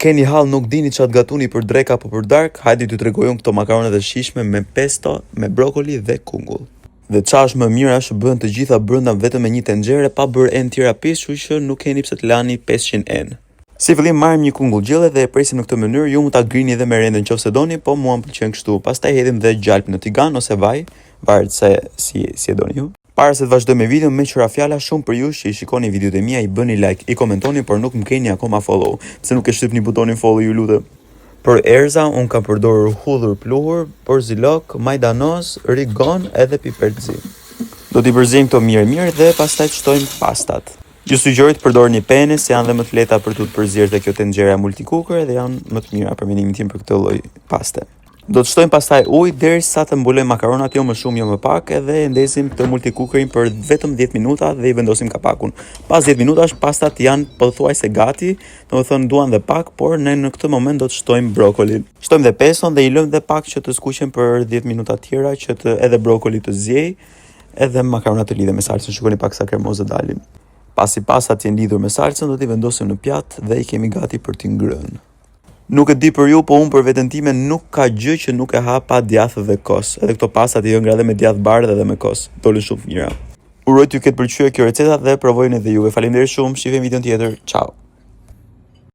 keni hall nuk dini çfarë gatuni për drek apo për dark, hajde t'ju tregoj unë këto makaronet e shijshme me pesto, me brokoli dhe kungull. Dhe qa është më mirë është bëhen të gjitha brenda vetëm me një tenxhere pa bërë enë tjera pjesë, kështu që nuk keni pse të lani 500 enë. Si fillim marrim një kungull gjelle dhe e presim në këtë mënyrë, ju mund ta grini edhe me rendën nëse doni, po mua m'pëlqen kështu. Pastaj hedhim dhe gjalp në tigan ose vaj, varet se si e doni ju. Para se të vazhdoj me video, me qëra fjala shumë për ju që i shikoni videot e mia, i bëni like, i komentoni, por nuk më keni akoma follow. Pse nuk e shtypni butonin follow, ju lutem. Për erza, unë kam përdorur hudhur pluhur, porzilok, majdanoz, rigon edhe piperzi. Do t'i përzijmë këto mirë dhe pastaj të shtojmë pastat. Ju sugjeroj të përdorni pene se janë dhe më të lehta për t'u përzierë dhe kjo tenxhera multicooker dhe janë më të mira për mendimin tim për këtë lloj paste. Do të shtojmë pastaj ujë derisa të mbulojmë makaronat jo më shumë jo më pak edhe ndesim këtë multicookerin për vetëm 10 minuta dhe i vendosim kapakun. Pas 10 minutash pastat janë pothuajse gati, domethënë duan dhe pak, por ne në këtë moment do të shtojmë brokolin. Shtojmë dhe peston dhe i lëmë dhe pak që të skuqen për 10 minuta tjera që të edhe brokoli të zjej, edhe makaronat të lidhen me salcën. Shikoni pak sa kremoze dalin. Pasi pastat janë lidhur me salcën, do t'i vendosim në pjatë dhe i kemi gati për t'i ngrënë. Nuk e di për ju, po unë për veten time nuk ka gjë që nuk e ha pa djathë dhe kos. Edhe këto pastat i ëngra edhe me djathë bardhë edhe me kos. Dolën shumë të mira. Uroj t'ju ketë pëlqyer kjo receta dhe provojeni edhe juve. Faleminderit shumë, shihemi videon tjetër. Ciao.